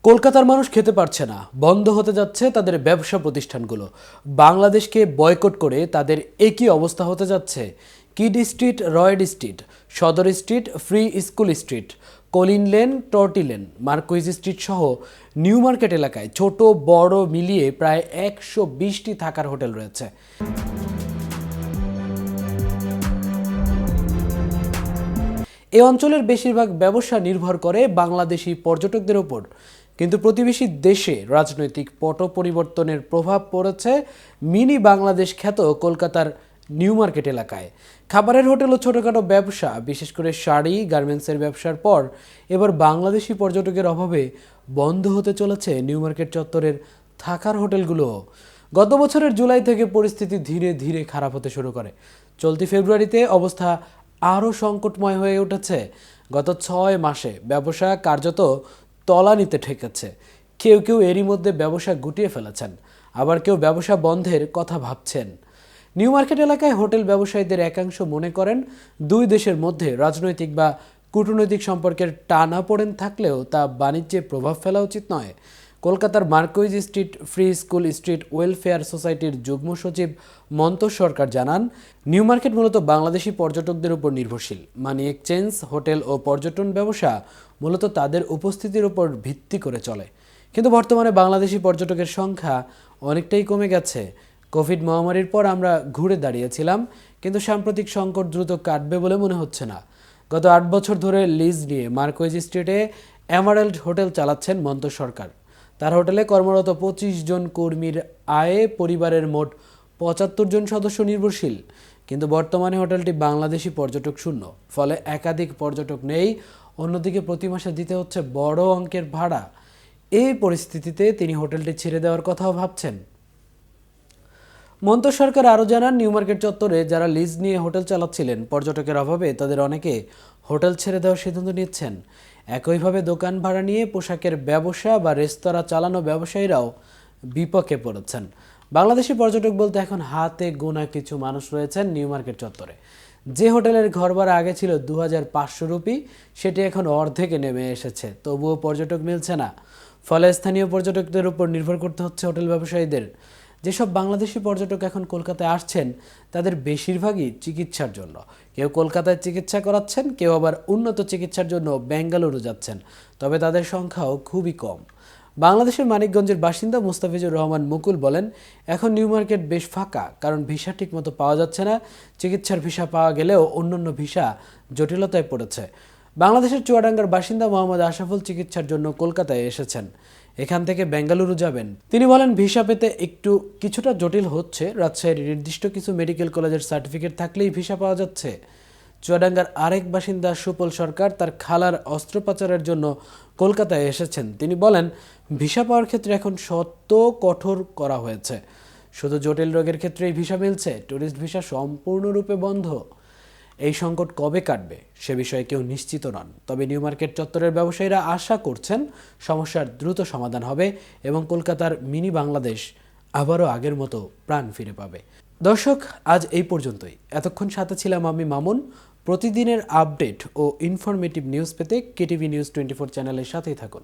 কলকাতার মানুষ খেতে পারছে না, বন্ধ হতে যাচ্ছে তাদের ব্যবসা প্রতিষ্ঠানগুলো। বাংলাদেশকে বয়কট করে তাদের একই অবস্থা হতে যাচ্ছে। Kyd Street, Royd Street, Sudder Street, Free School Street, Collin Lane, টর্টি লেন, মার্কুইজ স্ট্রিট সহ নিউ মার্কেট এলাকায় ছোট বড় মিলিয়ে প্রায় 120টি থাকার হোটেল রয়েছে। এই অঞ্চলের বেশিরভাগ ব্যবসা নির্ভর করে বাংলাদেশি পর্যটকদের ওপর। কিন্তু প্রতিবেশী দেশে রাজনৈতিক পট পরিবর্তনের প্রভাব পড়েছে মিনি বাংলাদেশ খ্যাত কলকাতার নিউ মার্কেট এলাকায়। খাবারের হোটেল ও ছোটোখাটো ব্যবসা, বিশেষ করে শাড়ি গার্মেন্টসের ব্যবসার পর এবার বাংলাদেশি পর্যটকের অভাবে বন্ধ হতে চলেছে নিউ মার্কেট চত্বরের থাকার হোটেলগুলোও। গত বছরের জুলাই থেকে পরিস্থিতি ধীরে ধীরে খারাপ হতে শুরু করে। চলতি ফেব্রুয়ারিতে অবস্থা আরও সংকটময় হয়ে উঠেছে। গত 6 মাসে ব্যবসা কার্যত তলানিতে ঠেকেছে। কেউ কেউ এরই মধ্যে ব্যবসা গুটিয়ে ফেলেছেন, আবার কেউ ব্যবসা বন্ধের কথা ভাবছেন। নিউ মার্কেট এলাকায় হোটেল ব্যবসায়ীদের একাংশ মনে করেন, দুই দেশের মধ্যে রাজনৈতিক বা কূটনৈতিক সম্পর্কের টানাপোড়েন থাকলেও তা বাণিজ্যে প্রভাব ফেলা উচিত নয়। কলকাতার Marquis street Free School street welfare সোসাইটির যুগ্ম সচিব মন্তোষ সরকার জানান, নিউ মার্কেট মূলত বাংলাদেশি পর্যটকদের উপর নির্ভরশীল। মানি এক্সচেঞ্জ, হোটেল ও পর্যটন ব্যবসা মূলত তাদের উপস্থিতির উপর ভিত্তি করে চলে। কিন্তু বর্তমানে বাংলাদেশি পর্যটকের সংখ্যা অনেকটাই কমে গেছে। কোভিড মহামারীর পর আমরা ঘুরে দাঁড়িয়েছিলাম, কিন্তু সাম্প্রতিক সংকট দ্রুত কাটবে বলে মনে হচ্ছে না। গত 8 বছর ধরে লিজ নিয়ে মার্কুইজ স্ট্রিটে এমারেল্ড হোটেল চালাচ্ছেন মন্তোষ সরকার। তার হোটেলে কর্মরত 25 জন কর্মীর আয়ে পরিবারের মোট 75 জন সদস্য নির্ভরশীল। কিন্তু বর্তমানে হোটেলটি বাংলাদেশি পর্যটক শূন্য, ফলে একাধিক পর্যটক নেই। অন্যদিকে প্রতি মাসে দিতে হচ্ছে বড় অঙ্কের ভাড়া। এই পরিস্থিতিতে তিনি হোটেলটি ছেড়ে দেওয়ার কথাও ভাবছেন। মন্তোষ সরকার আরও জানান, নিউ মার্কেট চত্বরে যারা লিজ নিয়ে হোটেল চালাচ্ছিলেন, পর্যটকের অভাবে তাদের অনেকে হোটেল ছেড়ে দেওয়ার সিদ্ধান্ত নিচ্ছেন। একইভাবে দোকান ভাড়া নিয়ে পোশাকের ব্যবসা বা রেস্তোরাঁ চালানো ব্যবসায়ীরাও বিপাকে পড়েছেন। বাংলাদেশি পর্যটক বলতে এখন হাতে গোনা কিছু মানুষ রয়েছেন নিউ মার্কেট চত্বরে। যে হোটেলের ঘর ভাড়া আগে ছিল 2500 রুপি, সেটি এখন অর্ধেকে নেমে এসেছে, তবুও পর্যটক মিলছে না। ফলে স্থানীয় পর্যটকদের উপর নির্ভর করতে হচ্ছে হোটেল ব্যবসায়ীদের। যেসব বাংলাদেশি পর্যটক এখন কলকাতায় আসছেন, তাদের বেশিরভাগই চিকিৎসার জন্য। কেউ কলকাতায় চিকিৎসা করাচ্ছেন, কেউ আবার উন্নত চিকিৎসার জন্য বেঙ্গালুরু যাচ্ছেন, তবে তাদের সংখ্যাও খুবই কম। বাংলাদেশের মানিকগঞ্জের বাসিন্দা মুস্তাফিজুর রহমান মুকুল বলেন, এখন নিউ মার্কেট বেশ ফাঁকা, কারণ ভিসা ঠিকমতো পাওয়া যাচ্ছে না। চিকিৎসার ভিসা পাওয়া গেলেও অন্যান্য ভিসা জটিলতায় পড়েছে। বাংলাদেশের চুয়াডাঙ্গার বাসিন্দা মোহাম্মদ আশরাফুল চিকিৎসার জন্য কলকাতায় এসেছেন, এখান থেকে বেঙ্গালুরু যাবেন। তিনি বলেন, ভিসা পেতে কিছুটা জটিল হচ্ছে। রাজশাহীর নির্দিষ্ট কিছু মেডিকেল কলেজের সার্টিফিকেট থাকলেই ভিসা পাওয়া যাচ্ছে। চুয়াডাঙ্গার আরেক বাসিন্দা সুপল সরকার তার খালার অস্ত্রোপচারের জন্য কলকাতায় এসেছেন। তিনি বলেন, ভিসা পাওয়ার ক্ষেত্রে এখন শর্ত কঠোর করা হয়েছে। শুধু জটিল রোগের ক্ষেত্রেই ভিসা মিলছে, ট্যুরিস্ট ভিসা সম্পূর্ণরূপে বন্ধ। এই সংকট কবে কাটবে সে বিষয়ে কেউ নিশ্চিত নন। তবে নিউ মার্কেট চত্বরের ব্যবসায়ীরা আশা করছেন সমস্যার দ্রুত সমাধান হবে এবং কলকাতার মিনি বাংলাদেশ আবারও আগের মতো প্রাণ ফিরে পাবে। দর্শক, আজ এই পর্যন্তই। এতক্ষণ সাথে ছিলাম আমি মামুন। প্রতিদিনের আপডেট ও ইনফরমেটিভ নিউজ পেতে কেটিভি নিউজ 24 চ্যানেলের সাথেই থাকুন।